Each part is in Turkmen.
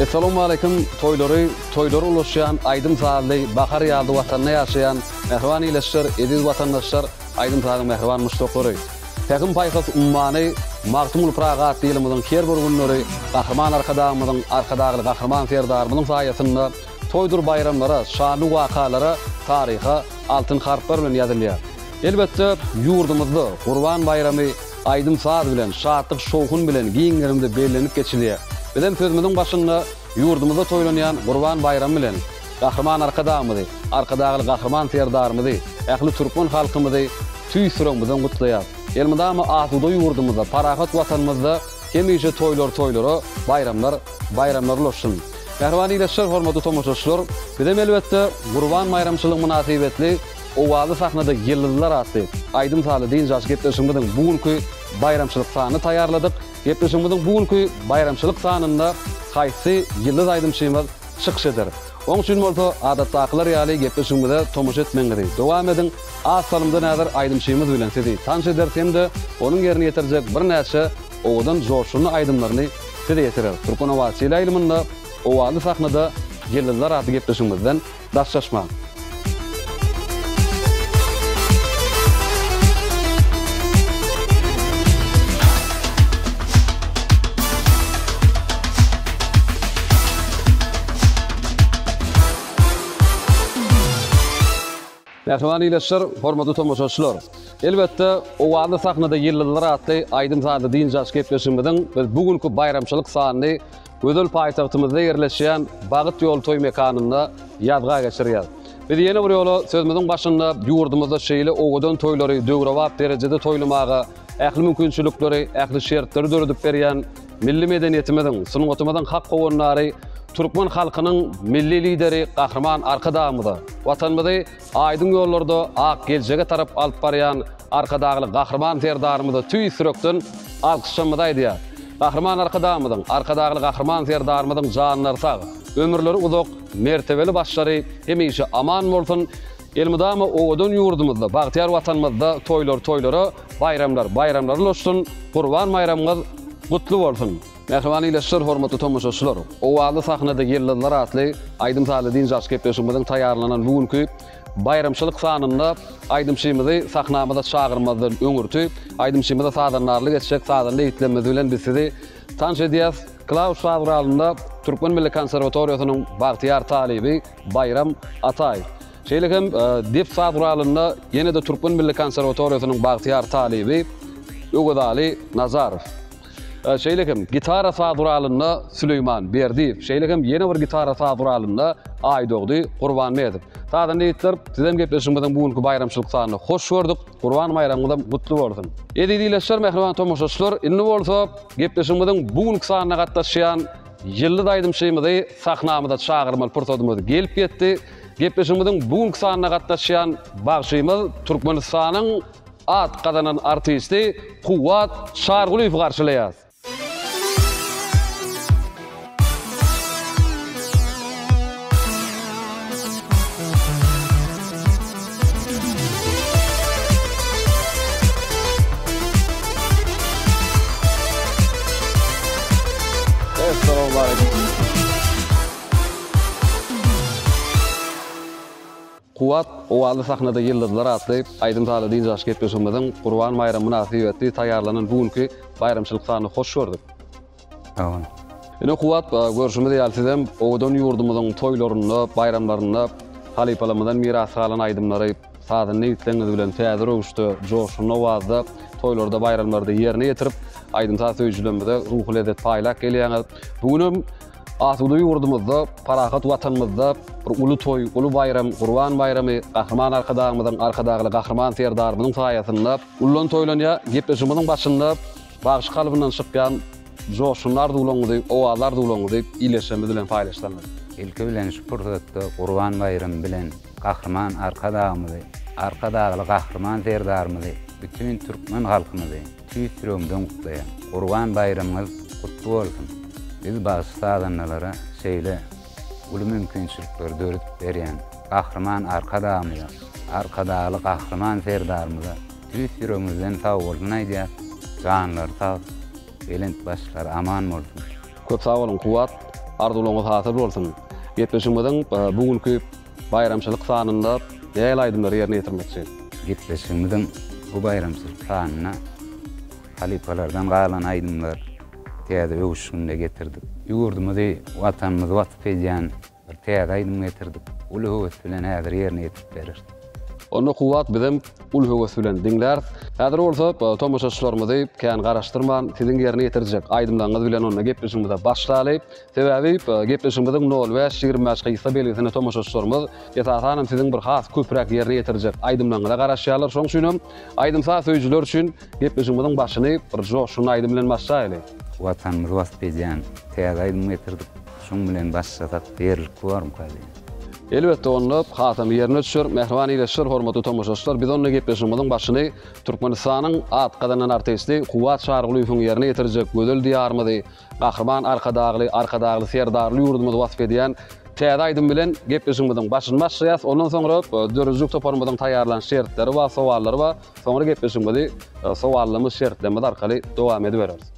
Assalamu alaykum. Toylary ulaşan Aydın Sağlı, Bahar ýaly watanda ýaşaýan mehriban ileşler, ediz watandaşlar, Aydın Sağlı mehriban muştaqlary. Täkim paýhas ummany, magtymul pragat diýilimizin her bir günleri, gahrman arkadağymyzyň arkadagy gahrman serdarymyzyň saýasynda toýdur bayramlara, şanly wakalara, taryha, altyn harplar bilen ýazylýar. Elbetde ýurdumyzda Gurban bayramy Aydın Sağlı bilen, şatlyk şowkun bilen giňlerimde bellenip geçilýär. Bizim sözümüzün başında yurdumuzda toylanyan Gurban bayramı bilen gahrman arkadaşımızı, arkadaşlı gahrman serdarımızı, ähli Türkmen halkymyzy tüý sürüňizden gutlaýar. Elmydamy asuda yurdumuzda, parahat watanymyzda hemişe toylary, bayramlar ulaşsyn. Mehriban ileşler, hormatly tomoşaçylar, bizim elbetde Gurban bayramçylyk münasibetli owazy sahnada ýyldızlar atdy. Aydın Sağlı diýen gepleşigimizden bugünkü bayramçylyk sany taýýarladyk. Gepleşigimizden bugünkü bayramçylyk sanynda haýsy ýyldız aýdymçymyz çykyş eder. Oň üçin bolsa adatdakylar ýaly gepleşigimizde tomoş etmeňiz. Dowam edin. Asalymda näder aýdymçymyz bilen sizi tanış edersem-de onuň ýerine ýetirjek bir näçe owadan joşuny aýdymlaryny size ýetirer. Türkmen owasy aýdymynda owaly sahnada ýyldızlar atdy gepleşigimizden daşlaşmak. Mehriban ileşler, hormatly tomoşaçylar. Elbetde owaly sahnada ýyldızlar atly Aydın Sağlı diýen gepleşigimizden biz bugünkü bayramçylyk sanyny Gödel paýtagtymyzda ýerleşýän Bagyt ýol toý mekanynda ýadga geçirýär. Biz ýene bir ýola sözümizin başynda ýurdumyzda şeýle owadan toýlary döwrewap derejede toýlamaga, ähli mümkinçilikleri, ähli şertleri döredip berýän milli medeniýetimizin, sunumatymyzyň hak gowunlary Türkmen halkynyň milli lideri gahrman arkadaşymyzy, watanymyzy aýdyn ýollarda ak geljege tarap alyp barýan arkadaşly gahrman serdarymyzy tüý sürekden alkyşlamagy aýdýar. Gahrman arkadaşymyzyň, arkadaşly gahrman serdarymyzyň janlary sag, ömürleri uzak, mertebeli başlary hemişe aman bolsun. Elmydamy owadan ýurdumyzda, bagtyar watanymyzda toylary, bayramlar ulaşsyn. Gurban bayramyňyz gutly bolsun. Mehriban ileşler, hormatly tomoşaçylar. Owaly sahnada ýyldızlar atly Aydın Sağlı diýen gepleşigimizden taýýarlanan bugünkü bayramçylyk sanynda aýdymçymyzy sahnamyza çagyrmazdan öňürtüp, aýdymçymyza sadanlarlyk etjek, sadanly ýitlenmez bilen biz sizi tanış edýäs. Klaus Şadralynda Türkmen Milli Konserwatoriýasynyň bagtyar talibi Bayram Atay. Şeýlekem Dip Şadralynda ýene-de Türkmen Milli Konserwatoriýasynyň bagtyar talibi Ögedali Nazarow. Şeýlekem gitara saduralynda Süleyman Berdiýew, şeýlekem ýene bir gitara saduralynda Aýdogdy Gurban Medip. Tadan diýipdir, sizem gepleşigimizden bugünkü bayramçylyk sanyny hoş gördük. Gurban bayramyňyz gutly bolsun. Edidileşler, mehriban tomoşaçylar, indi bolsa gepleşigimizden bugünkü sanyna gatnaşýan ýyldız aýdymçymyzy sahnamyza çagyrmaly pursadymyz gelip ýetdi. Gepleşigimizden bugünkü sanyna gatnaşýan bagşymyz Türkmenistanyň at kadanan artisti Kuwat Şarguliýew garşylaýar. Assalamu alaykum. Kuwat owaly sahnada ýyldızlar atly Aydın Sağlı diýen gepleşigimizden Gurban bayramyna münasibetli taýýarlanan bugünkü bayramçylyk sanyny hoş gördük. Tamam. Ene Kuwat görüşimiz ýalsydym owadan ýurdumyzyň toýlarynda, bayramlarynda halypalamydan miras galan aýdymlary sadanly ýitlenmez bilen täze owuşda, joşuny owazda toýlarda, bayramlarda ýerine ýetirip Aydın Sağlı söýjülerinde ruhy lezzet paýlak gelýär. Bugünüm asuda ýurdumyzda, parahat watanymyzda bir uly toý, uly bayram, Gurban bayramy, gahrman arkadaşymyzyň, arkadaşly gahrman serdarymyzyň saýasynda ulan toýlanýar. Gepleşigimiziň başynda bagyş kalbyndan çykýan joşunlar dulaňdy, owalar dulaňdy ileşmez bilen paýlaşdylar. Ilki bilen şu pursatda Gurban bayramy bilen gahrman arkadaşymyzy, arkadaşly gahrman serdarymyzy, bütün Türkmen halkyny tüý sürüňden gutlaýar. Gurban bayramyňyz gutly bolsun. Biz bazı sadanlara şeýle uly mümkinçilikleri döredip berýän gahrman arkadaşymyza, arkadaşly gahrman serdarymyza tüý sürüňizden sag bolsun aýdýar. Janlar sag, elent başlar aman bolsun. Köp sağ olun Kuwat. arzularınız hasıl bolsun. Gepleşimizin bugünkü bayramçylyk sanynda näme aýdymlar ýerine ýetirmekçi? Gepleşimizin bu bayramçylyk sanyna halipalardan galan aýdymlar täze öwüşünde getirdik. Ýurdumyzy, watanymyzy watyp edýän bir täze aýdym getirdik. Uly höwes bilen häzir ýerine ýetip berir. Onu kuwat bilen uly höwes bilen diňler. Häzir bolsa tomoşaçylarymyzy kän garaşdyrman siziň ýerine ýetirjek aýdymlaryňyz bilen onunla gepleşigimize başlaýaly. Sebebi gepleşigimiziň 05-25 gysa belgisine tomoşaçylarymyz ýetasanam siziň bir has köprek ýerine ýetirjek aýdymlaryňyza garaşýarlar. Şoň üçin aýdymsa söýjüler üçin gepleşigimiziň başyny bir joşun aýdym bilen başlaýaly. Watanymyzy watyp edýän täze aýdym getirdik. Şoň bilen başlasak berilip bolarmy kali? Elbette onu hatam yerine düşür, mehriban iyileşir, hormatly tomoşaçylar. Biz onunla gepleşigimiziň başyny Türkmenistanyň atqadanan artisti Kuwat Şargulýewiň ýerine ýetirjek gödel diýarmyzy, gahrman arkadagly serdarly ýurdumyzy watyp edýän täze aýdym bilen gepleşigimiziň başyny başlaýas. Ondan soňra dörüjlük toparmyzyň taýýarlan şertleri we sowallary we soňra gepleşigimizi sowallamy şertlerimiz arkaly dowam edip bereriz.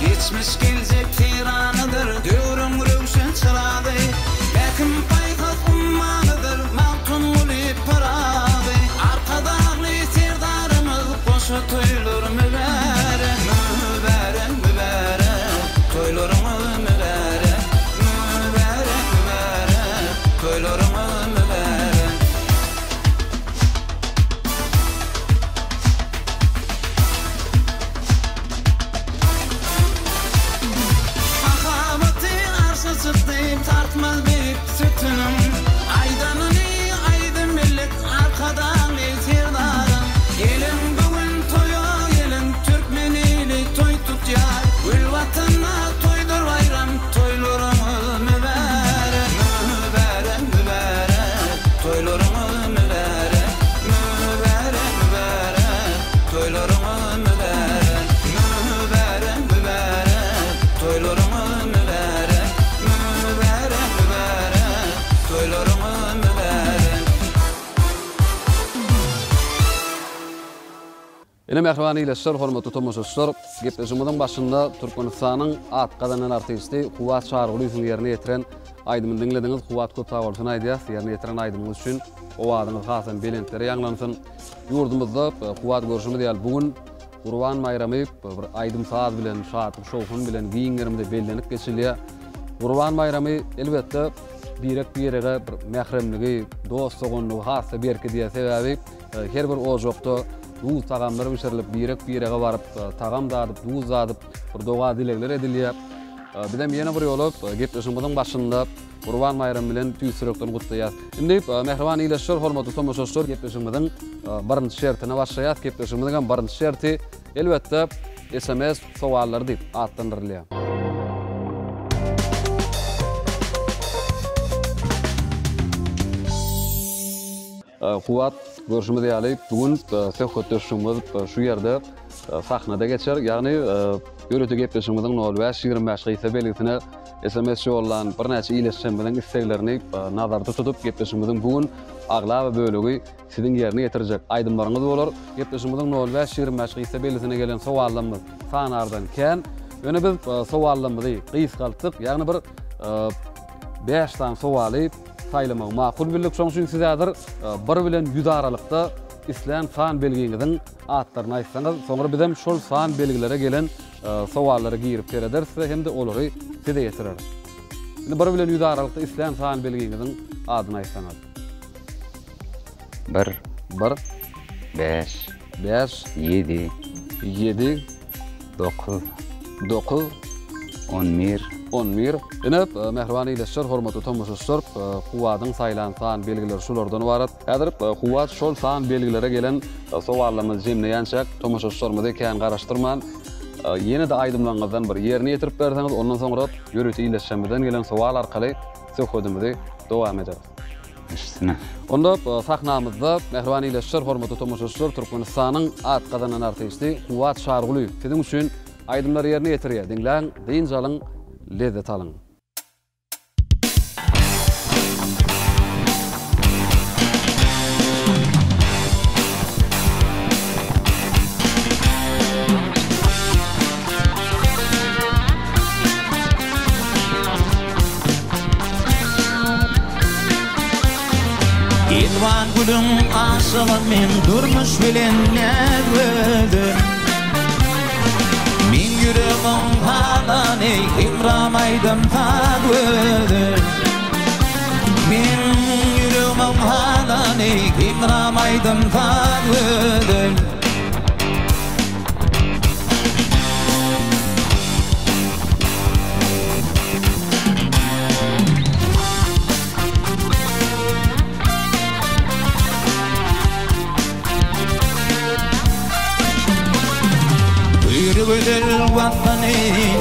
Geçmiş gelecek tiranıdır, diyorum rövşen çırağdı. Bekim paykat ummanıdır, maltun uli paradı. Arkadağlı serdarımız boşa toylur mübarek. Mübarek, mübarek, toylurumuz mübarek. Mübarek, mübarek, toylurumuz mübarek. Tartmaz bir sütünüm aydanını aydın millet arkadan serdarım. Gelin bugün toya gelin Türkmenili toy tut ya. Gül vatanına toydur bayram toylurumuz mübarek. Mübarek, mübarek, toylurumuz mübarek. Mübarek, mübarek, toylurumuz mübarek. Mübarek, mübarek, toylurumuz mübarek. Ene mehriban iyileşir, hormatly tomoşaçylar, gepleşigimiziň başynda Türkmenistanyň atqadanan artisti Kuwat Şargulýewiň ýerine ýetiren aýdymyny dinlediňiz. Kuwat köp sag bolsun aýdýas, ýerine ýetiren aýdymyňyz üçin owadyňyz hasan belentleri ýanglansyn. Ýurdumyzda Kuwat görüşimi diýil bugün Gurban bayramy bir aýdym saz bilen, şatyp şowhun bilen giňlerimde bellenip geçilýär. Gurban bayramy elbetde birek bir ýere bir mähremligi, dostlugyny hasa berki diýe sebebi her bir ojokda duz tagamlar bişirilip birek bir ýere baryp tagam dadyp, duz dadyp bir doga dilekler edilýär. Bidem ýene bir ýolup gepleşigimiziň başynda Gurban bayramy bilen tüýsürekden gutlaýar. Indi mehriban iýleşir, hormatly tomoşaçylar, gepleşigimiziň birinji şertine başlaýar. Gepleşigimiziň birinji şerti elbetde SMS sowallary diýip atlandyrylýar. Kuwat görüşimi diýäli bugün söhbet döşümüz şu ýerde sahnada geçer. Ýagny ýöreти gepleşigimiziň 05-25 gysa belgisine SMS ýollan bir näçe iletişim bilen isteklerini nazarda tutup gepleşigimiziň bugün agla we bölegi siziň ýerine ýetirjek aýdymlaryňyz bolar. Gepleşigimiziň 05-25 gysa belgisine gelen sowallarymyz sanardan kän Öne biz sowallarymyzy gysgaltdyk. Ýagny bir 5 tane sowaly saýlamak makul bildik. Şoň üçin siz häzir 1 bilen 100 aralykda islen san belgiňiziň atlaryny aýtsaňyz, soňra biz hem şol san belgilere gelen sowallary girip bereriz we hem de olary size ýetireriz. Indi 1 bilen 100 aralykda islen san belgiňiziň adyny aýtsaňyz. 1 5 5 7 7 9 9 11 11. Ine mehribany ileşler, hormatly tamaşaçylar, Huwadyň saýlan san belgileri şulardan ibaret. Häzir Huwat şol san belgilere gelen sowallarymyzy jemleýänçäk, tamaşaçylarymyzy ekän garaşdyrman. Ýene-de aýdymlangyzdan bir ýerine ýetirip berseňiz, ondan soňra ýörüti ileşmeden gelen sowal arkaly söhbetimizi dowam ederiz. Üstüne. Onda sahnamızda mehribany ileşler, hormatly tamaşaçylar, Türkmenistanyň at gazanan artisti Huwat Şarguly sizin üçin aýdymlary ýerine ýetirýär. Dinläň, diýin jalyň, lezzet alyň. Elwan gülüm aşılan men durmuş bilen näweden. Min yüreğim halany imramaydım tagweden. Min yüreğim halany imramaydım tagweden. Güdül vatany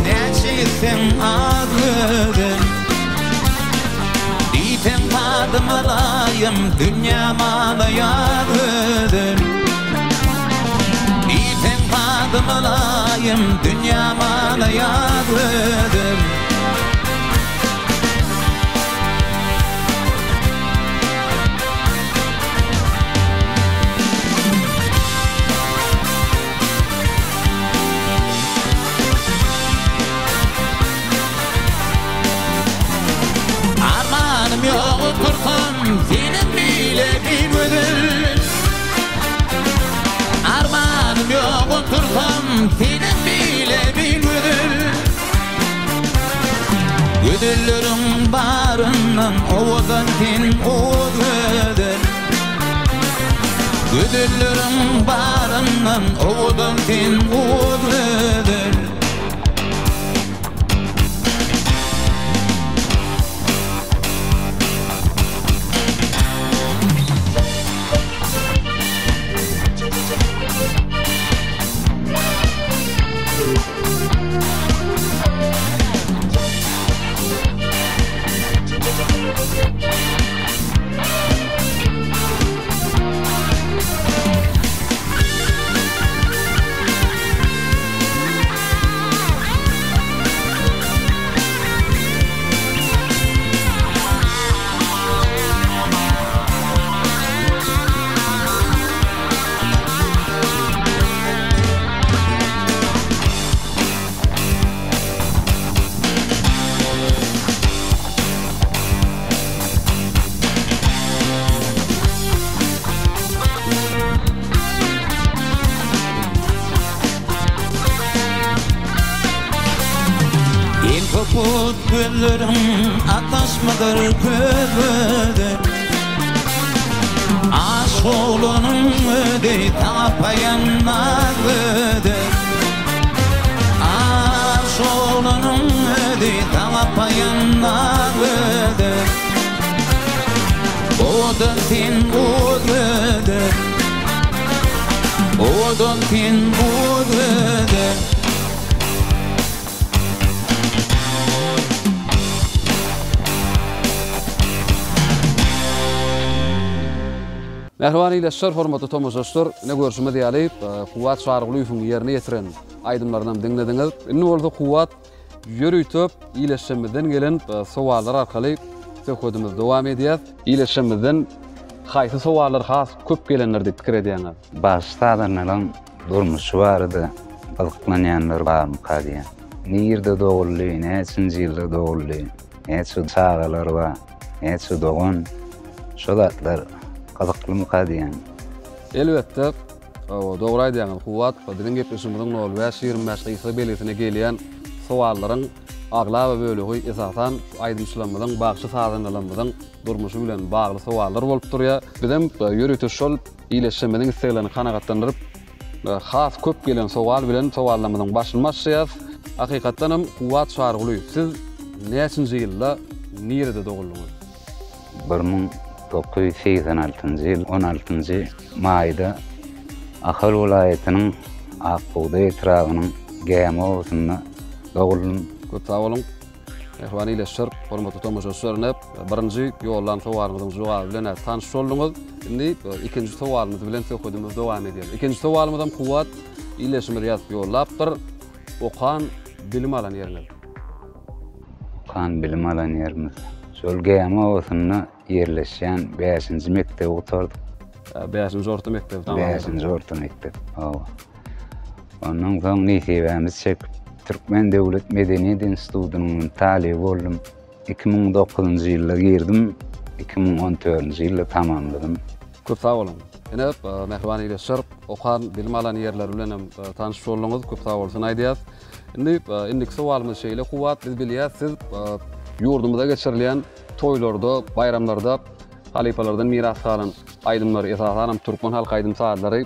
näçeýsem azgöden. Diýsem padmalayım dünýämada ýagöden. Diýsem padmalayım dünýämada ýagöden. Oturtam senin bile bilmedin. Armanım yok oturtam senin bile bilmedin. Güdüllerim barından ovadan sen oğudun. Güdüllerim barından ovadan sen oğudun. Koput güllerim ataşmadır köpüdür. Aşk oğlunun ödey tapayanlarıdır. Aşk oğlunun ödey tapayanlarıdır. Odun sen budur. Odun sen budur. Mehribany ileşler, hormatly tamaşaçylar, ne görüşme diýäli, Huwat Şargulyň ýerine ýetiren aýdymlardan dinlediňiz. Indi bolsa Huwat ýörüýtip ileşmeden gelen sowallar arkaly söhbetimiz dowam edýär. İleşmeden haýsy sowallar has köp gelenlerdi pikir edýäňiz? Başta adamlaryň durmuşy bardy. Balıklanýanlar barmy kadiýan. Nirde doğullu, neçinci ýylda doğullu, neçe çağalar var, neçe doğun. Şol atlar gyzykly diýen. Elbetde, dogry aýdýaňyz Kuwat, bizim gepleşigimiziň 05-25 gysy belesine gelýän sowallaryň agla we bölegi esasan aýdymçylamyzyň bagşy sazanlarymyzyň durmuşy bilen bagly sowallar bolup durýar. Bizim ýürütüş şol iýleşmediň isleglerini kanagatlandyryp has köp gelen sowal bilen sowallamyzyň başyny başlaýar. Hakykatdanam Kuwat şargyly. Siz näçinji ýylda nerede doğuldunuz? 1986-njy ýyl 16-njy maýda Ahal welaýatynyň Akbuğday etragynyň Gäme doğuldum. Köp sağ olun. Ehwani ileşir, hormatly tamaşaçylar, birinji ýollan sowalymyzyň jogaby bilen tanyş boldunuz. Indi ikinji sowalymyz bilen söhbetimiz dowam edýär. Ikinji sowalymyzam Kuwat ileşmir ýazyp ýollapdyr. Okan bilim alan ýerler. Okan bilim alan ýerimiz. Şol Gäme owasynda ýerleşýän 5-nji mektep oturduk. 5-nji orta mektep tamam. 5-nji orta mektep. Ondan soň nisebämiz çekip Türkmen Döwlet Medeniýet Institutynyň talibi boldum. 2009-njy ýylda girdim. 2014-njy ýylda tamamladym. Köp sağ olun. Ene mehriban ileşir, okan bilim alan ýerler bilen tanyş bolduňyz, köp sağ bolsun aýdýas. Indiki sowalymyz şeýle Kuwat, biz bilýär, siz ýurdumyzda geçirilýän toýlarda, bayramlarda halipalardan miras kalan aýdymlar esasan Türkmen halk aýdym sahatlary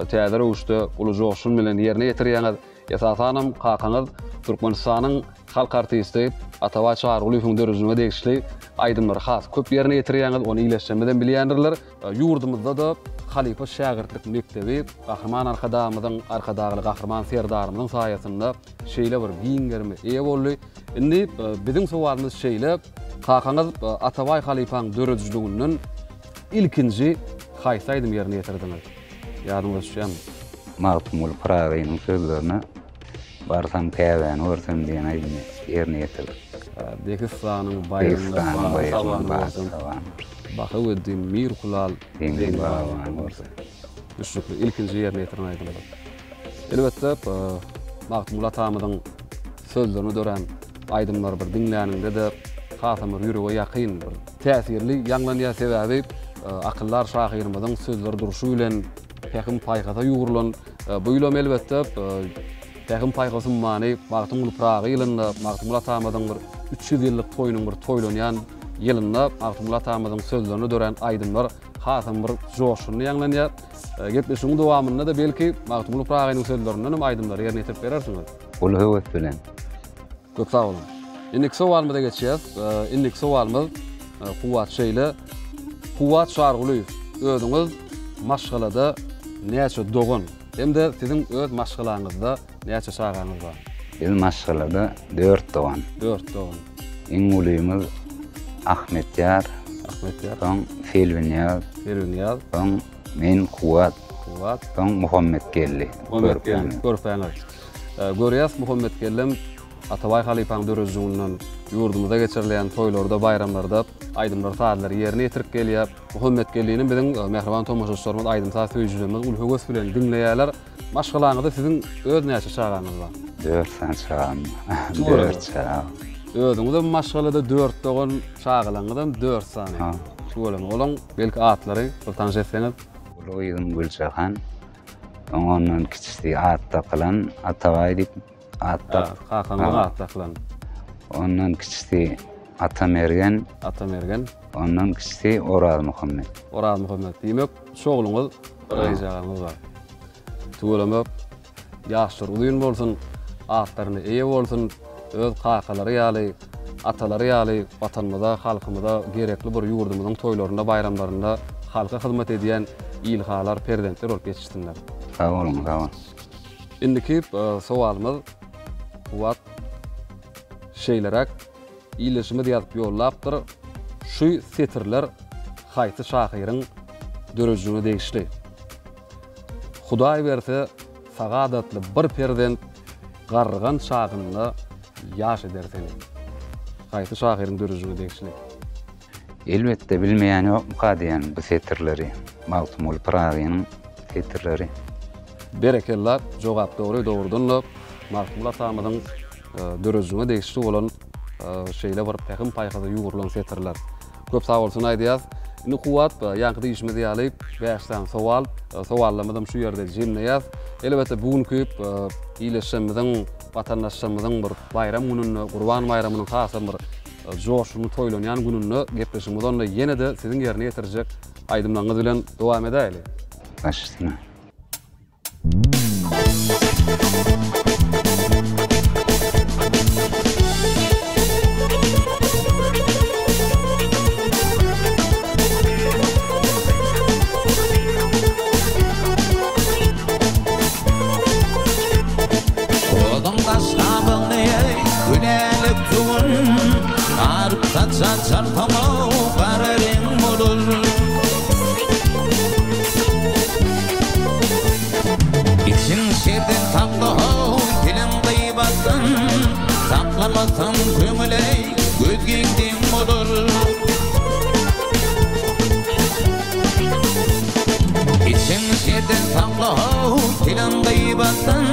täze rewişde uly joşun bilen ýerine ýetirýäňiz. Esasanam kakaňyz Türkmenistanyň halk artisti Atawa Çağrıly Hündürüzüne degişli aýdymlar has köp ýerine ýetirýäňiz, ony ileşmeden bilýändirler. Ýurdumyzda da Halipa şagirtlik mektebi Gahrman arkadamyzyň arkadagyly Gahrman serdarymyzyň saýasynda şeýle bir giňgerme eýe boldy. Indi bizim sowalymyz şeýle, kakaňyz Atawa Halipaň dörejliginiň ilkinji haýsy aýdym ýerine ýetirdiňiz? Ýadyňyza düşýärmi? Magtumul Pragynyň sözlerini barsam käbäni görsem diýen aýdym ýerine ýetirdim. Dekistanyň baýryny Baha wedim mir kulal dengin bawan bolsa. Düşükli ilkinji ýerine ýetiren aýdymlar. Elbetde Magtumul atamyzyň sözlerini dören aýdymlar bir dinläninde de hasam bir ýürege ýakyn bir täsirli ýanglanýan sebäbi akyllar şahyrymyzyň sözleri duruşy bilen täkim paýgada ýugurulan bu ýylym elbetde täkim paýgasy many Magtumul Pragy ýylynda Magtumul atamyzyň bir 300 ýyllyk toýunyň bir toýlanýan ýylynda Magtumul atamyzyň sözlerini dören aýdymlar hasam bir joşuny ýanglanýar. Gepleşigiň dowamynda da belki Magtumul Pragynyň sözlerinden hem aýdymlary ýerine ýetirip berersiňiz. Ol höwet bilen. Köp sağ olun. Indiki sowalymyza geçýär. Indiki sowalymyz Kuwat şeýle. Kuwat şargyly özüňiz maşgalada näçe dogun? Hemde siziň öz maşgalaňyzda näçe şagaňyz bar? Biz maşgalada 4 dogan. 4 dogun. Iň ulymyz Ahmetýar, soň Selwinýaz, soň men Kuwat, soň Muhammed Kelli. Görpäňiz. Görýäs Muhammed Kellim Atawa Halipaň dörejliginiň ýurdumyzda geçirilýän toýlarda, bayramlarda aýdymlar sahatlary ýerine ýetirip gelýär. Muhammed Kelliniň biziň mehriban tomaşaçylarymyz aýdym saýjylarymyz ul höwes bilen dinleýärler. Maşgalaňyzda siziň öz näçe şagaňyz bar? 4 şagam. 4 şagam. Özüňiz maşgalada 4 dogan şagalaňyzdan 4 sany. Şolamy olaň belki atlary bir tanış etseňiz. Uluýym Gülçahan. Ondan kiçikdi at takylan Atawa diýip Kakaňyň at takylan. Ondan kiçikdi Atamergen. Ondan kiçikdi Oraz Muhammed. Oraz Muhammed diýmek şogluňyz reýjagaňyz bar. Şolamy ýaşdyr ulyň bolsun, atlaryny eýe bolsun, öz kakalary ýaly, atalary ýaly watanymyza, halkymyza gerekli bir ýurdumyzyň toýlarynda, bayramlarynda halka hyzmat edýän ilhalar, prezidentler bolup geçişdiler. Sağ olun, sağ olun. Indiki sowalymyz Kuwat şeýlerek ileşimi ýazyp ýollapdyr. Şu setirler haýsy şahyryň dörejligine degişli. Hudaý berse sagadatly bir prezident garrygan şagynda ýaş edersen. Haýsy şahyryň dörejligine degişli. Elbetde bilmeýän ýok diýen bu setirleri. Magtumul Pragynyň setirleri. Berekellar jogap dogry dogurdunlar. Magtumul atamyzyň dörözüňe degişli bolan şeýle bir täkim paýhada ýugurulan setirler. Köp sag bolsun aýdýas. Indi kuwat ýanky diýişmedi ýalyp, bäşden sowallamadym şu ýerde jemleýär. Elbetde bugünkü iýleşmeden watandaşlarymyzyň bir bayram gününi, Gurban bayramynyň hasy bir joşuny toýlanýan gününi gepleşmeden onda ýene-de siziň ýerine ýetirjek aýdymlaryňyz bilen dowam edäýli. Başysına. Saklamasam kömüley gözgekden olur. İçin şerden saklahu tilanday basın,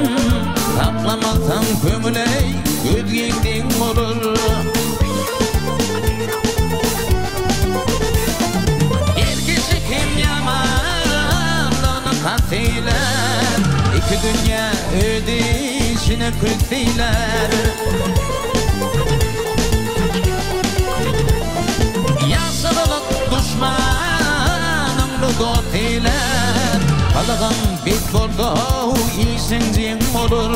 saklamasam kömüley gözgekden olur. Erkesi kim yaman onu kaseyler, iki dünya ödeyişine küseyler. Düşmanımlı dost eyler, kalığın bit boldu iyisin olur.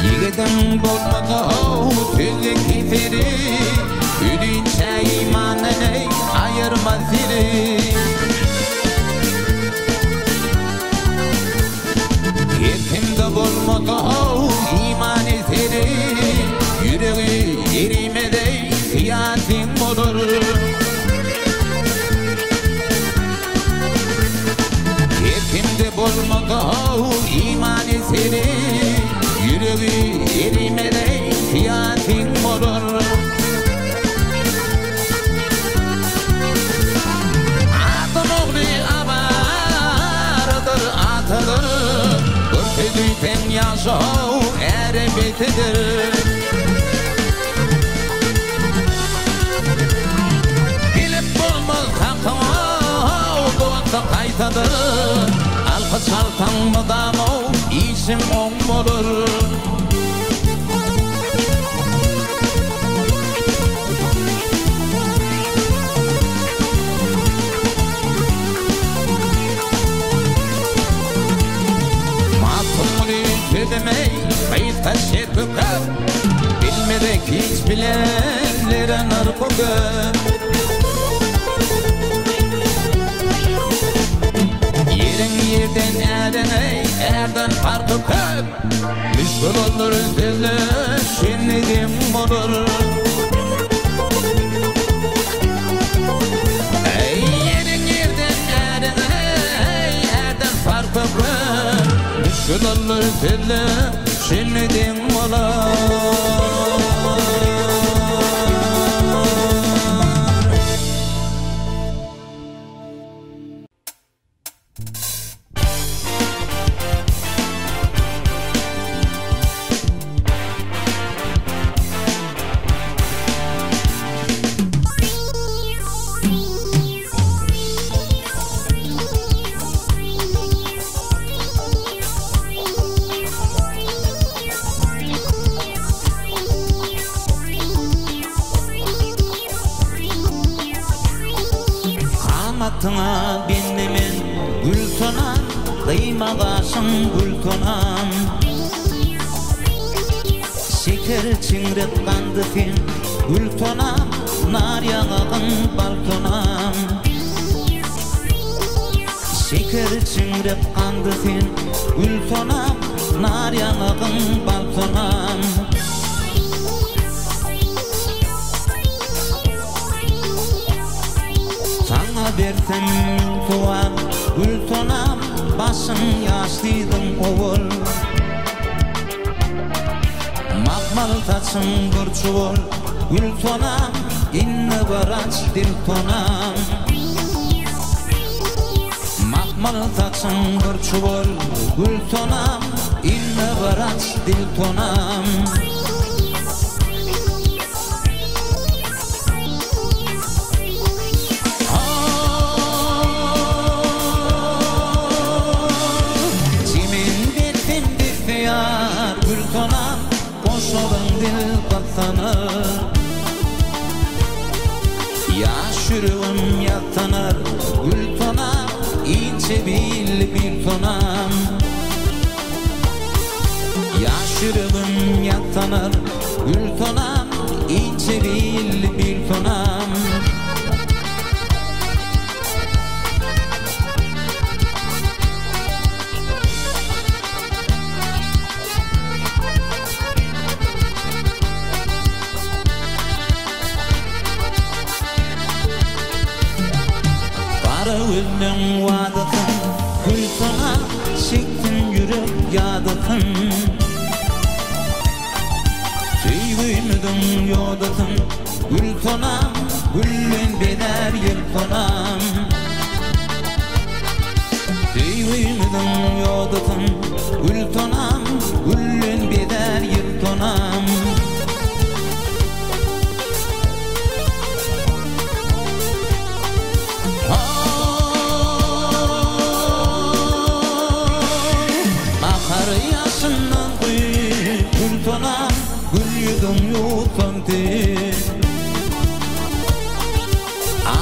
Yiğidin bolmadı tüzü keferi, üdünçe imanını ayırmaz ziri. Kimde bolmadı iman eseri, yüreği erimede siyasin olur. Kimde bolmadı iman eseri, yüreği erimede siyasin olur. Atın oğlu abarıdır, atıdır. Düten yaşav erebetidir. Bilip bulmaz hakkıma dosta kaytadır. Alkı çaltan mıdam o işim on olur. Demey, kayıt taşı kökar, bilmedek hiç bilenlere nar kokar. Yerin yerden erdene, erden farkı köp, müşkül olur özlerle, şenlidim olur. Yerin yerden erdene, erden farkı köp, şulallar telle şenlidim olar. Atına binnemen gül tonan, kıymağaşın gül tonan. Şeker çingrep kandı fin gül tonan, nar yağağın bal tonan. Şeker çingrep kandı fin gül tonan, nar yağağın bal tonan. Sana versem tuan gül tonam, başın yaşlıydım oğul. Makmal taçın burcu bol gül tonam inne baraç dil tonam Makmal taçın burcu bol gül tonam inne baraç dil tonam Yaşırım yatanar gül tonam ince bil tonam Yaşırım yatanar gül tonam ince bil tonam Ölüm vadıkın gül tonam çektin yürek yadıkın Tüygüymüdün yodıkın gül tonam güllün beder yıl tonam Tüygüymüdün yodıkın gül tonam güllün beder yıl tonam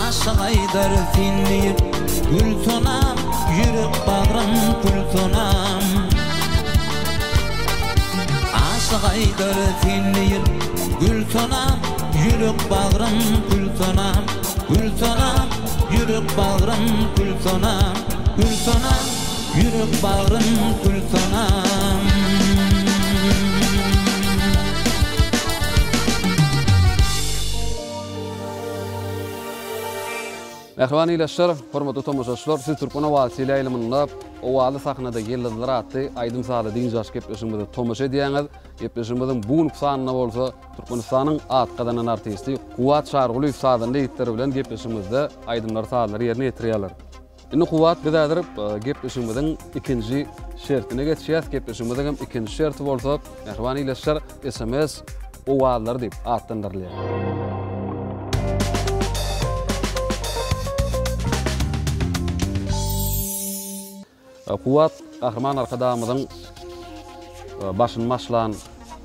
Aşık aydar dinleyip gül tonam yürek bağrım gül tonam Aşık aydar dinleyip gül tonam yürek bağrım gül tonam Gül tonam yürek bağrım gül tonam Gül tonam yürek bağrım gül tonam Mehriban iýleşler, hormatly tomoşaçylar, siz Türkmene wagtyla ýylmynda owaly sahnada ýyldylar atdy Aýdym Sady diňjaş gepleşigimizde tomoşa edýäňiz. Gepleşigimizden bugünkü sanyna bolsa Türkmenistanyň atgadan artisti Kuwat Şargulyw Sadyny ýetleri bilen gepleşigimizde Aýdymlar Sadylary ýerine ýetirýärler. Indi Kuwat bizadyr gepleşigimizden ikinji şertine geçýär. Gepleşigimizden hem ikinji şerti bolsa mehriban iýleşler SMS owalylar diýip atlandyrylýar. Kuwat Kahraman arkadamyzyň başyny maşlan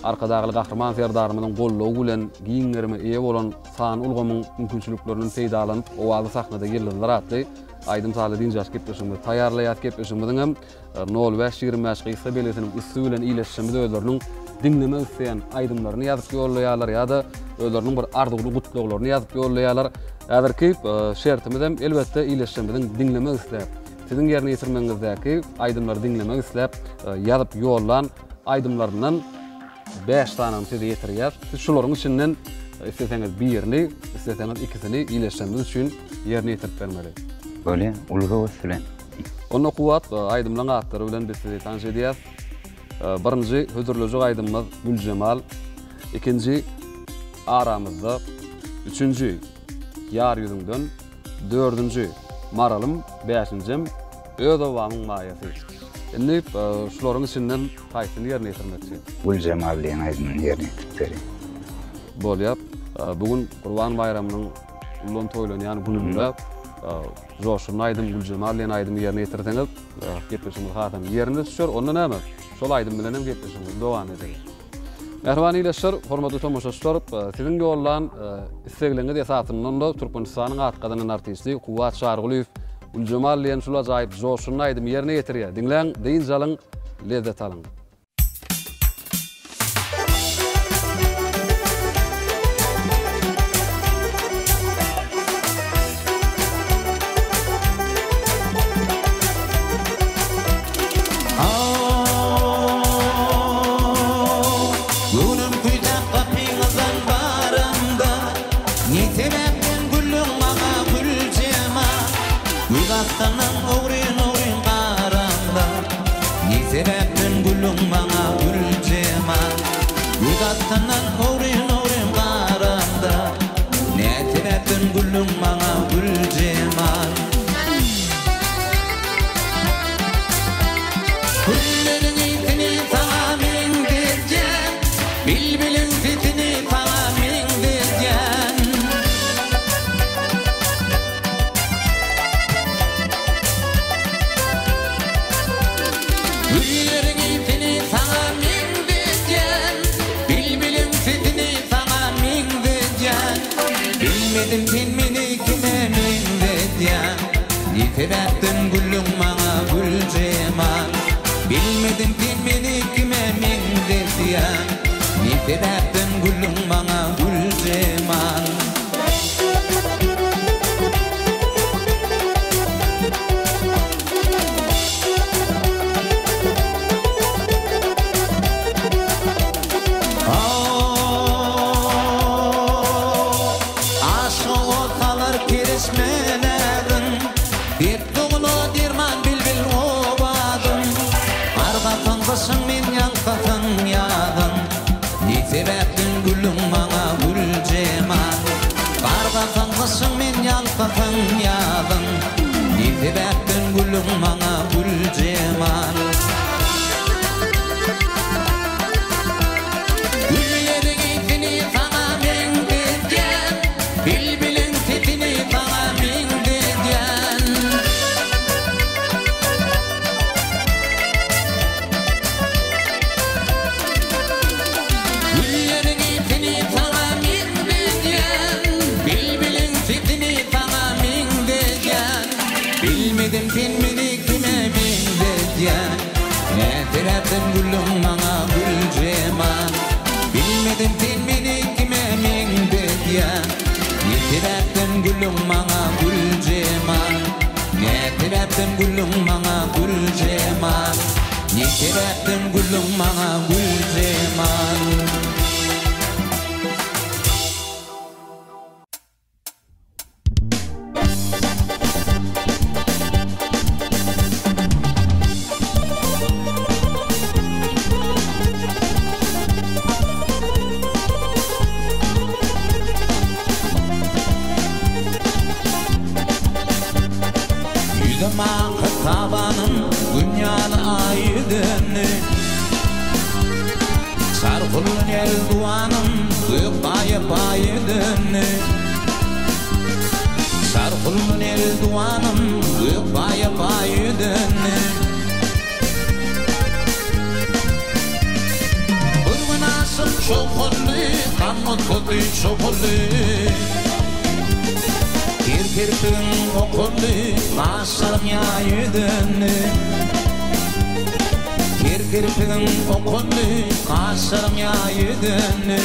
arkadagy Kahraman serdarymyzyň gollugy bilen giňlerime eýe bolan san ulgamyň mümkinçiliklerini peýdalanyp owaly sahnada ýyldylar atdy Aýdym Sady diňjaş gepleşigimizde taýýarlaýar gepleşigimizden hem 05-25 gysa beletiniň üstü bilen iýleşişimizde özleriniň dinlemek isleýän aýdymlaryny ýazyp ýollaýarlar ýa-da özleriniň bir arzuwly gutluklaryny ýazyp ýollaýarlar. Häzirki şertimiz hem elbetde iýleşişimizden dinlemek isleýär. Sizin yerine getirmeňizdäki aýdymlary dinlemek isläp ýazyp ýollan aýdymlarynyň 5 tanyny size ýetirýär. Siz şolaryň içinden isteseňiz birini, isteseňiz ikisini iýleşmemiz üçin ýerine ýetirip bermeli. Böyle ulga bilen. Onda Kuwat aýdymlaryň atlary bilen biz sizi tanış edýäs. Birinji hödürlejek aýdymyz Güljemal, ikinji aramyzda, üçüncü Ýar ýüzüňden, dördüncü Maralym, beşincim öz owamyň maýasy. Indi şolaryň içinden haýsyny ýerine ýetirmekçi? Güljemal diýen aýdymyň ýerine ýetirip. Bolýar. Bugun Gurban bayramynyň ullan toýlanýan gününde Joşun aýdym Güljemal diýen aýdymy ýerine ýetirseňiz, gepleşigimiz hatam ýerine düşer. Onda näme? Şol aýdym bilen hem gepleşigimiz dowam ederiz. Mehriban iýleşler, hormatly tomoşaçylar, siziň ýollan islegiňiz esasynda Türkmenistanyň atgadan artisti Kuwat Şargulyw Güljemal diýen şol ajaýyp Joşun aýdym ýerine ýetirýär. Dinleň, diňjalyň, lezzet alyň. Gülüm gül cemal. Yalqatan yağdın, nefebetten gülüm bana gül cemal. Güllerin itini sana men dedyen, bilbilin titini sana men dedyen. Güllerin itini sana men dedyen, bilbilin titini bilmedim filmini kime bildedyen. Ne terapten gülüm bana gül cemal. Bilmedim filmini kime bildedyen. Ne terapten gülüm bana gül cemal. Ne terapten gülüm bana gül cemal. Ne terapten gülüm bana gül cemal. Yüzüme tabanım dünyanı aydını, sarkılın el duanım zıpayıp aydını, sarkılın el duanım zıpayıp aydını. Bugün asıl çokulu, kanmut kutu çokulu. Kirkirtin okullu, başlarım yayıdını. Kirkirtin okullu, başlarım yayıdını.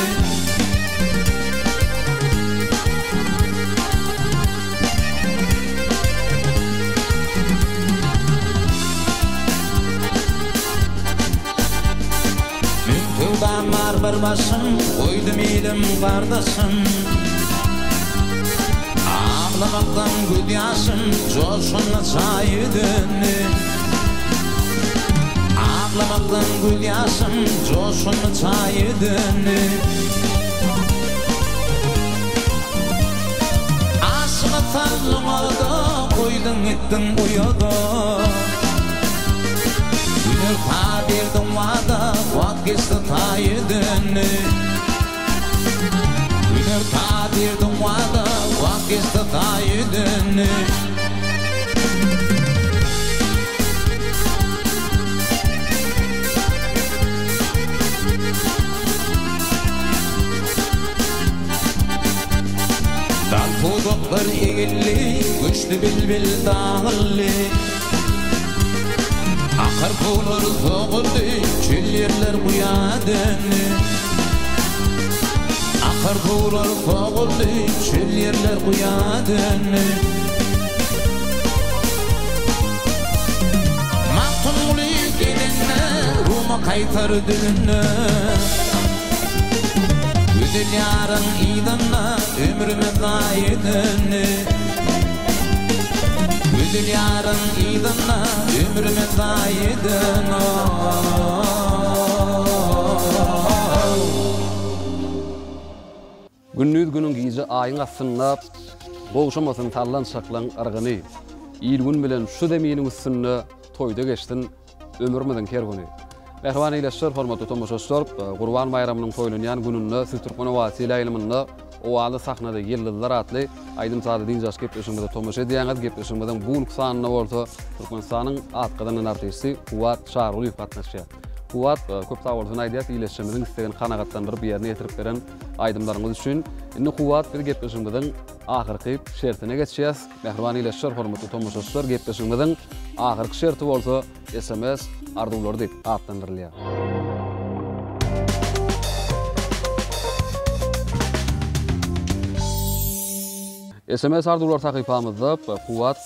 Müntüdan var bir başım, koydum ilim kardasın. Ağlamaktan güdyasın, coşunla çayıdını. Ağlamaktan güdyasın, coşunla çayıdını. Aşığı tarlımada, koydun ettin uyada. Günür kadirdim vada, vakıstı tayıdını. Günür kadirdim vada, vakıstı tayıdını. Dal budaklar egilli, güçlü bilbil dağıllı. Akar kuğular toğullu, çül yerler uyadını. Akar kuğular toğullu, çül yerler uyadını. Mahtumlu gelinne, Ruma kaytar dünne. Güdül yarın idanna, ömrüme dayıdını. Güdül yarın idanna, ömrüme dayıdını. Günnüz günün gizi ayın aslında boğuşamasın tallan saklan argını. İl gün bilen şu deminin üstünde toyda geçtin ömürmeden kerguni. Mehriban eyleşler, hormatly tomoşaçlar, Gurban bayramynyň toýlanýan gününde siz Türkmen wasila ilminde o aly sahnada ýyllar atly Aýdym Sady Dinjaş gepleşmede tomoşa edýäňiz gepleşmeden bu nuksanna bolsa Türkmenistanyň atgydan artisti Kuwat Şaruly gatnaşýar. Kuwat köp sag bolsun aýdýar, iýleşmeden istegen kanagatlandyryp ýerine ýetirip beren aýdymlaryňyz üçin. Indi Kuwat bir gepleşmeden ahyrky şertine geçýäs. Mehriban eyleşler, hormatly tomoşaçlar, gepleşmeden ahyrky şerti bolsa SMS arduwlar diýip atlandyrylýar. SMS ardular takypamyzda Kuwat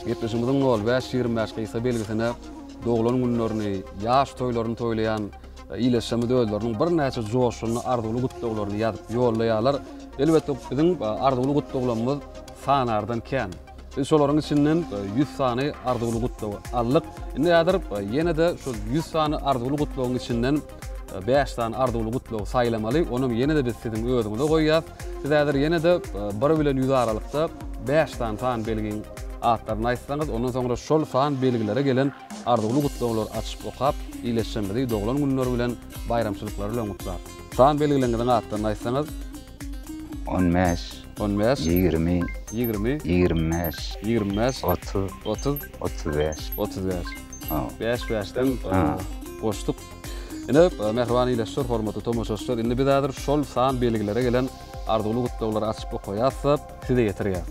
70-njiň nol we 25 gysa belgisine doglan günlerini, ýaş toýlaryny toýlayan ileşme döwletleriniň bir näçe joşuny arduly gutdaglaryny ýazyp ýollaýarlar. Elbetde biziň arduly gutdaglarymyz sanardan kän. Biz şolaryň içinden 100 sany arduly gutdagy allyk. Indi ýadyr ýene-de şu 100 sany arduly gutdagyň içinden 5 tane arduly gutdagy saýlamaly. Onu ýene-de biz siziň öýüňizde goýýar. Siz häzir ýene-de 1 bilen 100 aralykda 5 tane belgiň atlaryny aýtsaňyz, ondan soňra şol san belgilere gelen arduly gutdagylar açyp okap, ileşmeli doglan günleri bilen bayramçylyklar bilen gutlar. San belgilenýän atlaryny aýtsaňyz 15, 15, 20, 20, 25, 25, 30, 30, 35. 35. Ha. 5-5'den boşluk. Ine mehrbany ileşler hormatly tomoşaçylar, indi biz häzir şol san belgilere gelen arduly gutdaglary açyp okaýarsak, size ýetirýär.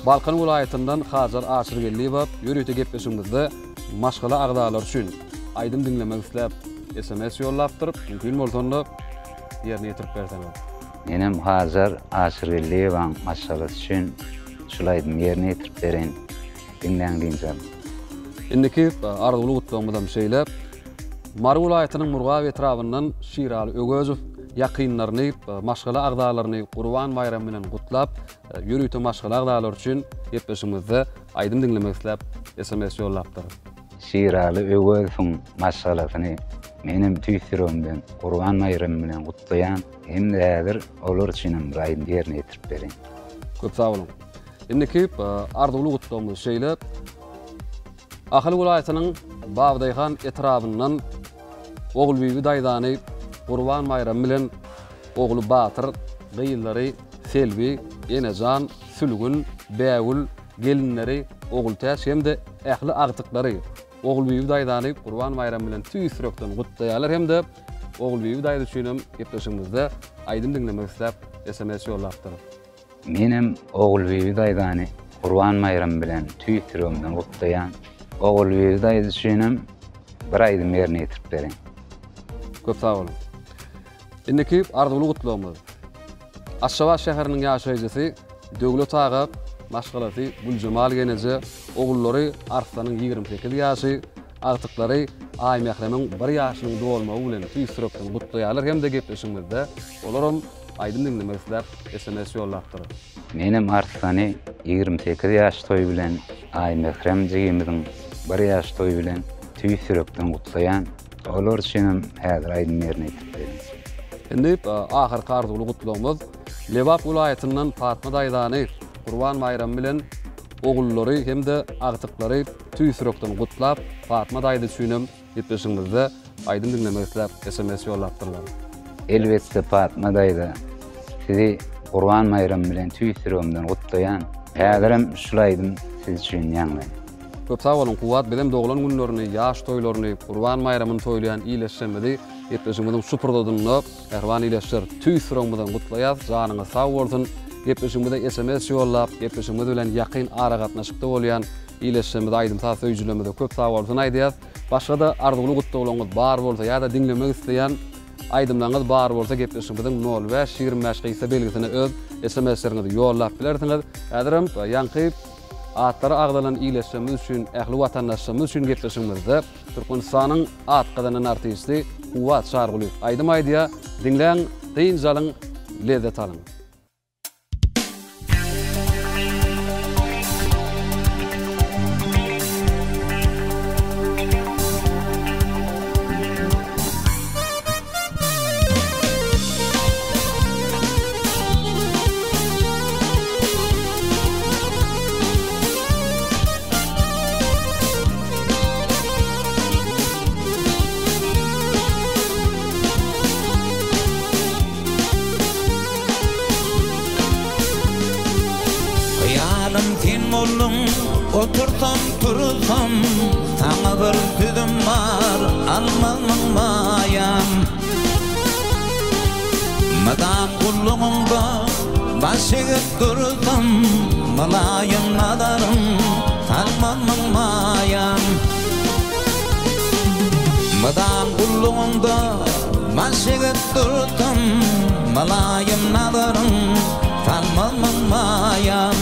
Balkan vilayetyndan Hajar Aşyrgelli bap, ýörüýte gepleşigimizde maşgala agdalar üçin aýdym dinlemek isläp SMS ýollapdyryp, mümkin bolsanda ýerine ýetirip berseňiz. Menem Hajar Aşyrgelliýeň maşgalasy üçin şulaýdym ýerine ýetirip beren. Dinleňdiňizem. Indiki arduly gutdagymyzdan şeýlep, Mar vilayetynyň Murgaw etrabyndan Şiraly Ögözow ýakynlaryny, maşgala agdalaryny Gurban bayramy bilen gutlap, ýörüýte maşgala agdalar üçin gepleşigimizde aýdym dinlemek isläp SMS ýollapdyr. Şiraly Ögözowyň maşgalasyny menem tüýsürümden Gurban bayramy bilen gutlaýan, hem-de häzir olar üçin raýyn ýerine ýetirip beren. Köp sag bolun. Indiki arduly gutdagymyz şeýlep, Ahly vilayetynyň Babdaýhan etrabyndan Ogulbibi daýdany Gurban bayramy bilen ogly Batyr, gyýyllary, Selbi, Enejan, Sülgün, Bägül, gelinleri, Ogultäş hem-de ähli agtyklary Ogulbibi daýdany Gurban bayramy bilen tüýsürekden gutlaýarlar hem-de Ogulbibi daýdy üçin gepleşigimizde aýdym dinlemek isläp SMS ýollapdyr. Menem Ogulbibi daýdany Gurban bayramy bilen tüýsürümden gutlaýan Ogulbibi daýdy üçin bir aýdym ýerine ýetirip beren. Köp sag bolun. Indiki arduly gutdagymyz. Aşgabat şäheriniň ýaşaýjysy Döwlet ağa maşgalasy Güljemal geneje ogullary Arslanyň 28 ýaşy, agtyklary Aýmeklemin 1 ýaşynyň dolmagy bilen tüýsürekden gutlaýarlar hem-de gepleşigimizde olaram aýdym dinlemek isläp SMS ýollapdyr. Menem Arslany 28 ýaş toý bilen Aýmekrem jigimiň 1 ýaş toý bilen tüýsürekden gutlaýan, olar üçin häzir aýdym ýerine ýetip beren. Indi ahyrky arduly gutdagymyz Lewap vilayetyndan Fatma daýdany Gurban bayramy bilen ogullary hem-de agtyklary tüýsürekden gutlap Fatma daýdy üçin gepleşigimizde aýdym dinlemek isläp SMS ýollapdyrlar. Elbetde Fatma daýdy. Sizi Gurban bayramy bilen tüýsürekden gutlaýan, häzirim şulaýdym siz üçin ýaňly. Köp sag bolun Kuwat, bizim doglan günlerini, ýaş toýlaryny, Gurban bayramyny toýlayan ileşmeli, gepleşigimizden superdodyny, mehrbany ileşler tüýsürekden gutlaýar, janyňyz sag bolsun. Gepleşigimizde SMS ýollap, gepleşigimiz bilen ýakyn ara gatnaşykda bolýan ileşmeli aýdym ta söýjülemede köp sag bolsun aýdýar. Başga da arduly gutdaglaryňyz bar bolsa ýa-da dinlemek isleýän aýdymlaryňyz bar bolsa gepleşigimizden 0-25 gysa belgisine öz SMS-leriňizi ýollap bilersiňiz. Häzirim ýanky atları agdalan iyileşmemiz üçün, ähli watandaşlarymız üçün gepleşigimizde Türkmenistanyň atgadanyn artisti Kuwat Şarguly aýdym aýdýa, dinleň, deýin jalyň, lezzet alyň. Otursam tursam sana bir sözüm var almamın mayam Madam kulluğumda başıgıp dursam malayım nadarım almamın mayam Madam kulluğumda başıgıp dursam malayım nadarım almamın mayam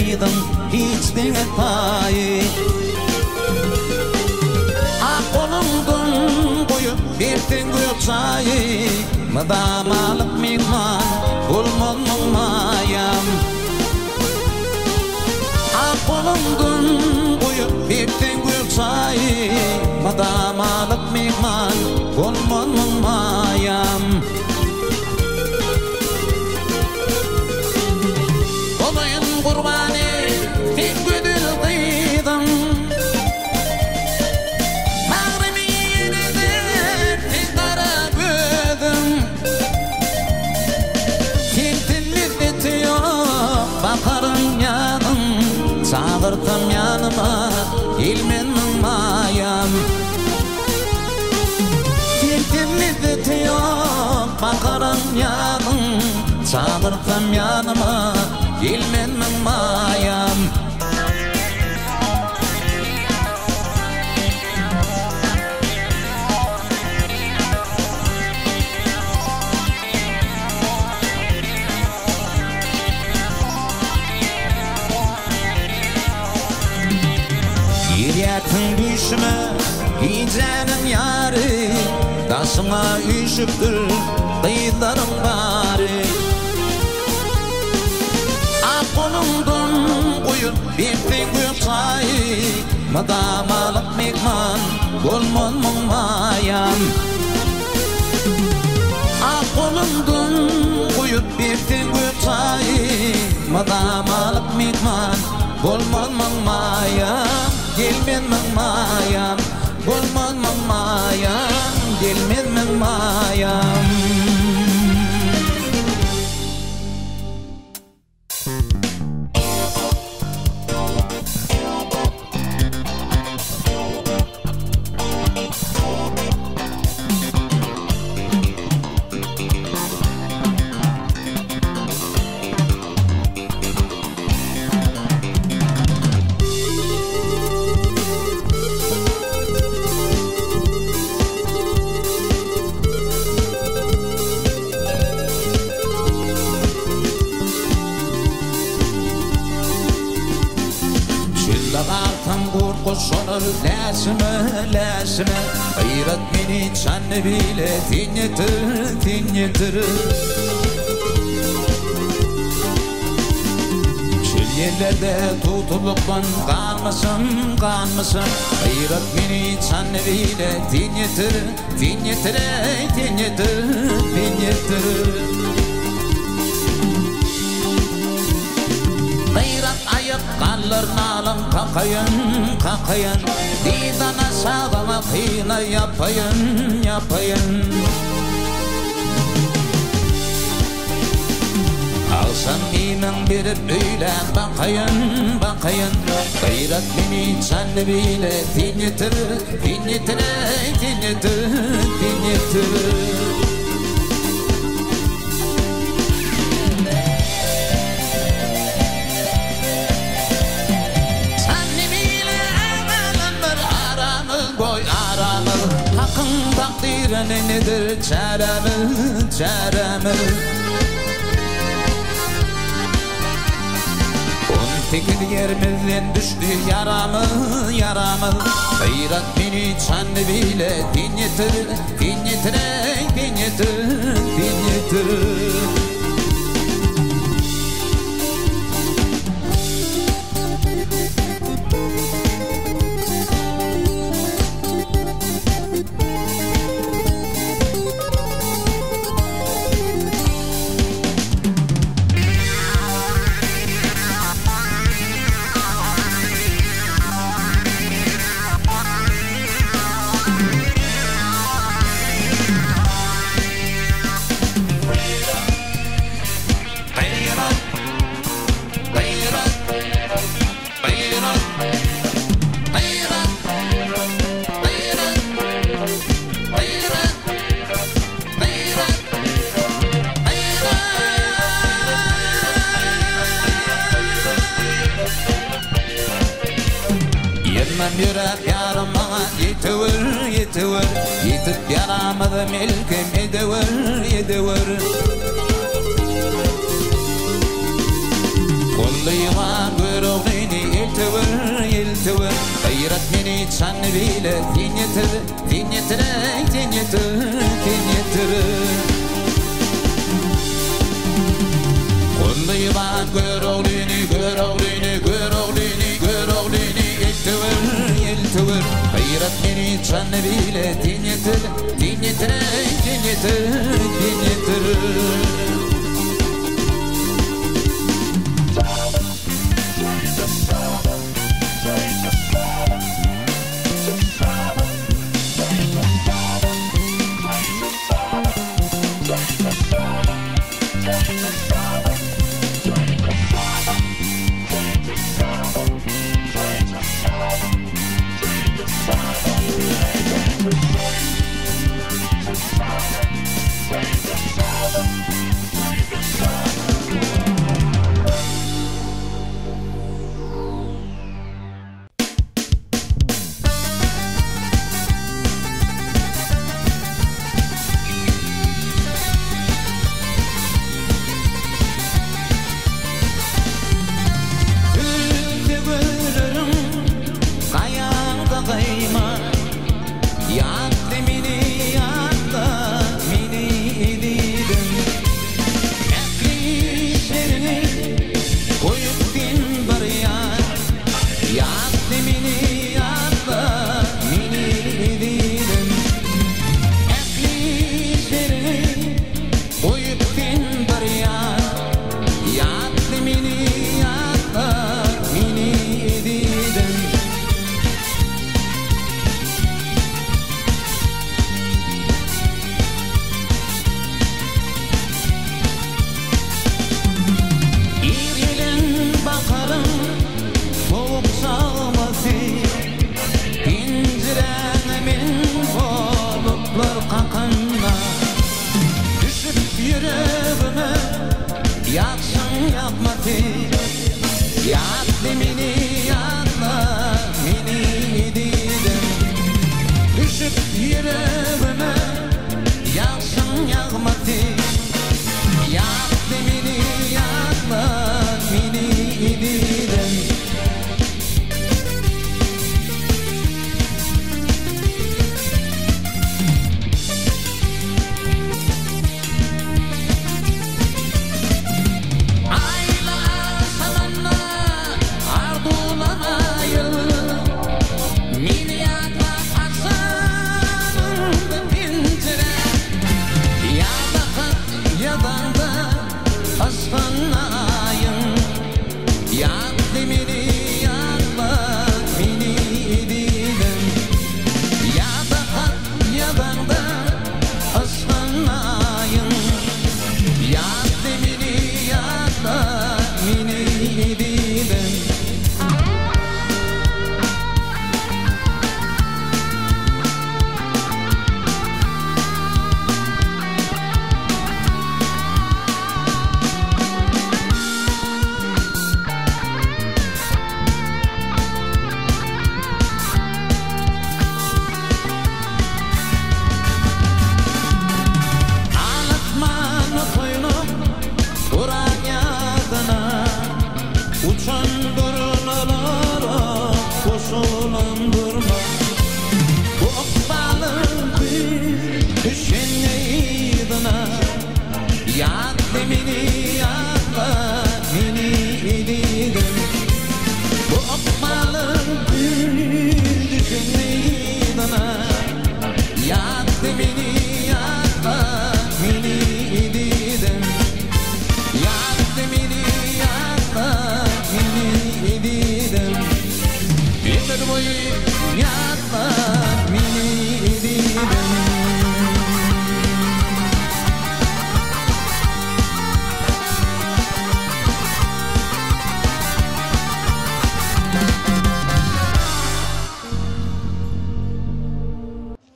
kıydın hiç dene payı Akolumdun koyup birtin koyup sayı Madamalık mihman bulmanın mayam Akolumdun koyup birtin koyup sayı Madamalık mihman bulmanın mayam Olayın kurbanı tek güdül kıydın Mağrimi yeniden tek kara gödüm Tintin müddeti yok bakarım yanım Çağırtım yanıma ilmenin mayam Tintin müddeti yok bakarım yanım Çağırtım yanıma ilmenin mayam Yiyatın düşme iyicenin yarı Taşıma üşüktür kıyılarım bari Akolumdun koyup birtin koyup sayı Madamalık mihman bulmanın mayam Akolumdun koyup birtin koyup sayı Madamalık mihman bulmanın mayam Gelmenin mayam bulmanın mayam Gelmenin mayam Sonur läsime Hayrat beni çanne bile dinletir Çöl yerlerde tutuluktan kalmasın Hayrat beni çanne bile dinletir Gayrat ayıp kalır nalım kakayın Didana sağlama kıyına yapayın Alsam imin berip öyle bakayın Gayrat beni çanne bile dinletir Hakkın takdirine nedir çaremir On tekil yerimizden düştü yaramı Gayrat beni çanne bile dinletir Yürek yarıma yetiver Yetip yaramadım ilkim yediver Kol Kullayman görogini eltever Gayrat meni çanni bile dinyetir Kullayman görogini eltever Gayrat meni çanni bile dinyetir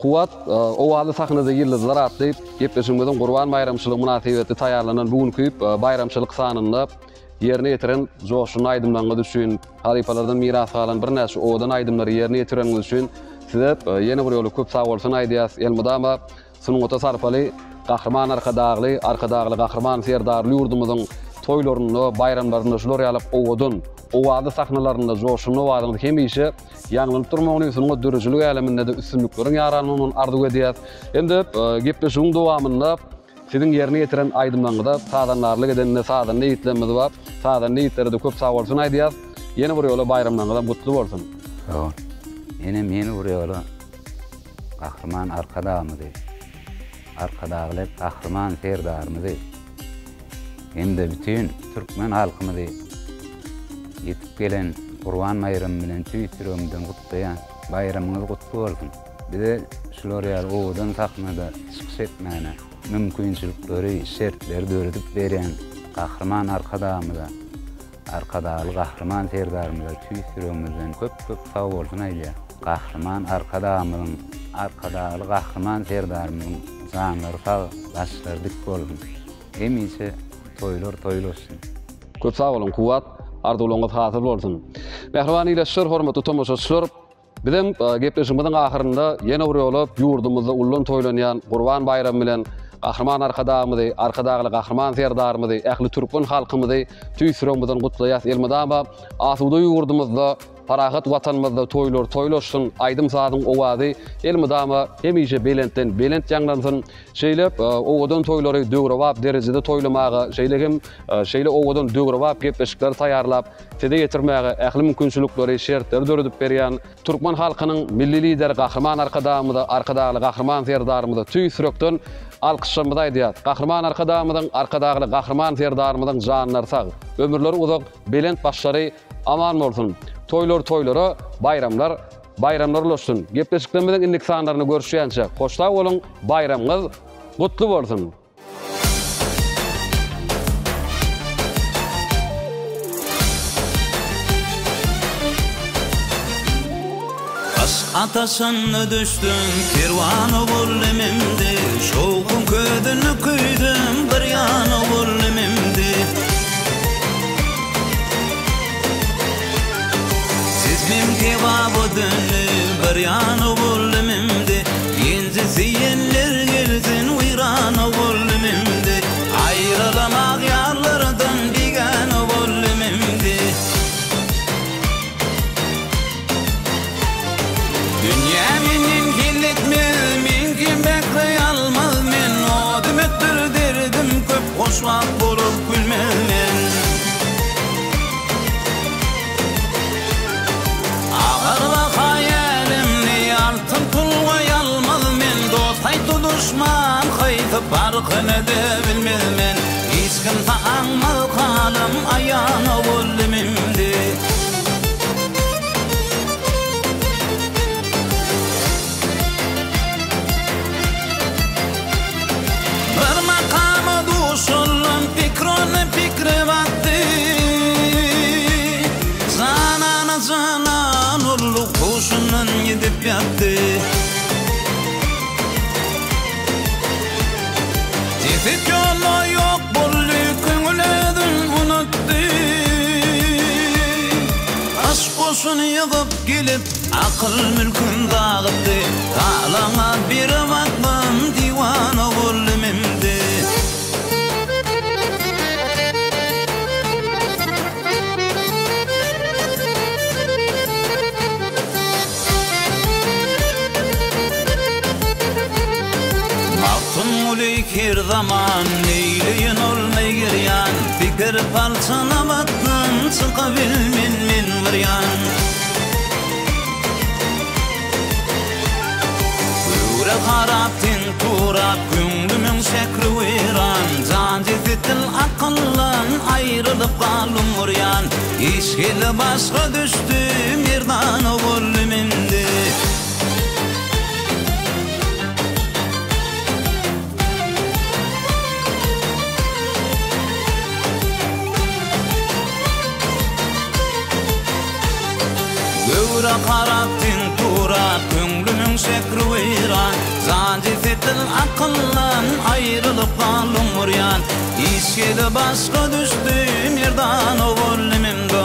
Kuwat owaly sahnada ýyldızlar atlayıp gepleşmeden Gurban bayramçylygy münasibeti taýýarlanan bugünkü bayramçylyk sanyna ýerine ýetiren joşun aýdymlaryny düşün, halifalardan miras galan bir näçe owadan aýdymlary ýerine ýetirenigi üçin size ýene bir ýoly köp sag bolsun aýdýas. Elmydama sunuň ota sarpaly, gahrman arkadagly gahryman serdar ýurdumyzyň toylaryny, bayramlaryny şular ýalyp owudun, owady sahnalarynda joşuny wadyny hemişe ýaňlanyp durmagyny üstünde dürüjlük eleminde de üstünlükleriň ýaranynyň arzuw edýär. Endi gepleşigiň dowamynda siziň ýerine ýetiren aýdymlaňyda sadanlarlyk edenne sadan niýetlemedi we sadan niýetleri köp sag bolsun aýdýar. Ýene bir ýola bayramlaňyda gutly bolsun. Sag. Ene meni bir ýola Kahraman arkadağımızı, arkadağılık kahraman serdarımızı, hem de bütün Türkmen halkımızı yetip gelen Kurban bayramı bilen tüýsürümden gutlayan bayramımız gutlu olsun. Bize şular ýaly owdan sahnada çykyş etmäne mümkinçilikleri, şertleri döredip beren kahraman arkadağımıza, arkadağlı kahraman serdarımıza tüýsürümden köp sag bolsun aýdýar. Kahraman arkadağımızın, arkadağlı kahraman serdarımızın canları sağ, başları dik bolsun. Hemişe toylar olsun. Köp sag bolun, kuwat, arzuwlaryňyz hasyl bolsun. Mehriban ýylaşyr, hormatly tomoşaçylar, bilen gepleşigimiziň ahyrynda ýene bir ýola ýurdumyzda ullun toylanýan Gurban bayramy bilen Kahraman arkadağımızı, arkadağlı kahraman serdarımızı, ähli Türkmen halkymyzy tüýsürümizden gutlaýas. Elmedama asuda ýurdumyzda, parahat watanymyzda toylaşsyn, aýdym sadyň owady elmedama hemişe belent ýanglansyn. Şeýlep owadan toylary dögrewap derejede toylamagy, şeýle owadan dögrewap gepleşikler taýýarlap, sede ýetirmäge ähli mümkinçilikleri, şertleri döredip berýän Türkmen halkynyň milli lideri Kahraman arkadağımyzy, arkadağly kahraman serdarymyzy tüýsürekden alkyşlamagy aýdýar. Kahraman arkadağımyzyň, arkadağly kahraman serdarymyzyň janyny sag, ömürleri uzak, belent başlary aman bolsun. Toylara, bayramlar olsun. Gepleşiklerimiziň indik sanlaryny görüşýänçe hoşta bolun, bayramyňyz gutly bolsun. Ataşan düştüm kervanı bullemimdi, şoğun ködünü küydüm bir yanı bullemimdi. Sizmim kebabı dönlü bir yanı bullemimdi, yenzi siyenler gelsin uyranı bullemimdi. Ayrılamak yarlardan biganı bullemimdi. Dünya menin kilitmez, men kim bekle almaz men. O demektir derdim köp, hoşvaq bolup gülmez men. Ağırla hayalimni altın pulga almaz men. Dostaytı düşman haytıp barkını da bilmez men. Hiç kim taanmal kalım ayağına vollimimdi. Fikre vakti Zanan olluk kuşundan gidip yattı. Tefik yolu yok bollu köngüledin unuttu. Aşk kuşunu yıkıp gelip akıl mülkün dağıttı. Dağlana bir bakmam divana vollimimdi. Her zaman neyleyin olmay giryan, fikir parçana battan çıkabilmin min viryan. Öyle haraptin turap gündümün şekri viran. Can cezitil akıllan ayrılıp kalım viryan. İşkili başka düştüm yerdan o vollimimdi. Gövre karaptin turak, könglümün şekri viran. Zancifetil akıllan ayrılıp kalım uryan. İşkili başka düştüm yerdan o vollimimdo.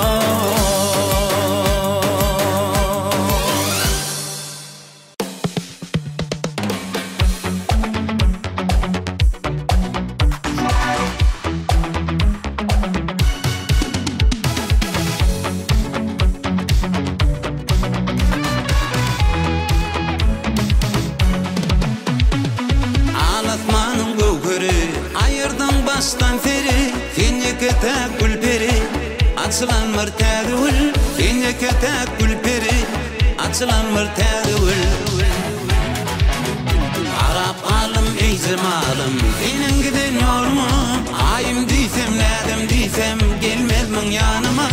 açılan mırtadül ince ketek gülperi açılan mırtadül Arap alım eyzemalım senin giden yorma ayım diysem nedim diysem gelmezmin yanıma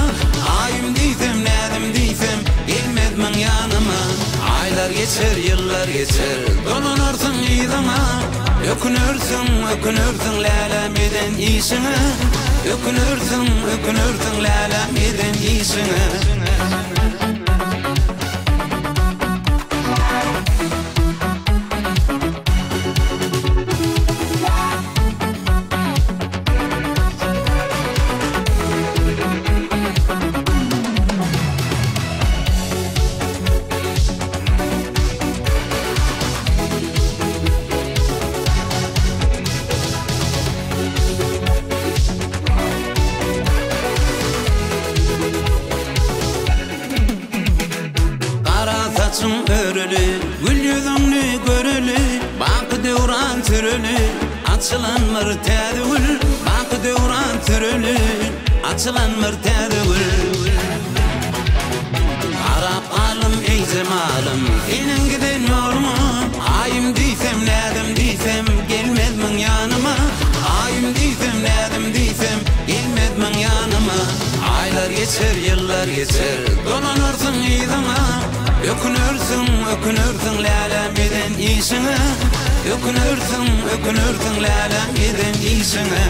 ayım diysem nedim diysem gelmezmin yanıma aylar geçer yıllar geçer dolanırsın iyidama ökünürsün lala meden iyisine ökünürsün lala meden iyisine örülü, gül yüzünü görülü, bakı devran türülü, açılan mırtadül, bakı devran türülü, açılan mırtadül. Arap alım eyzemalım, senin giden yorma, ayım diysem nedim diysem, gelmezmin yanıma, ayım diysem nedim diysem, gelmezmin yanıma, aylar geçer yıllar geçer, dolanırsın iyidama, ökünürsün lala meden iyisine ökünürsün lala meden iyisine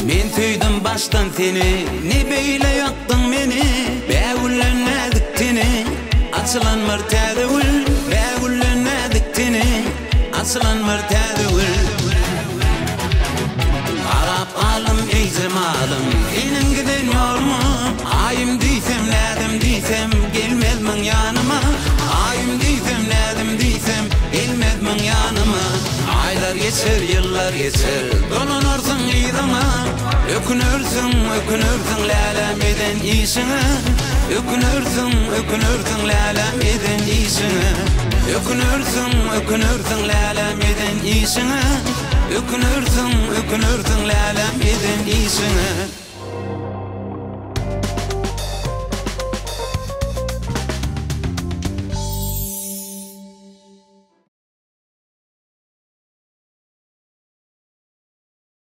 Men tüydüm baştan seni, ne beyle yaktın beni, beğullen diktini, açılan mırtadül, beğullen diktini, açılan mırtadül. Arap alım eyzemalım, senin giden yorma, ayım diysem nedim diysem, gelmezmin yanıma, ayım diysem nedim diysem, gelmezmin yanıma, aylar geçer yıllar geçer, dolanırsın iyidama, ökünürsün lala meden iyisine ökünürsün lala meden iyisine ökünürsün lala meden iyisine ökünürsün lala meden iyisine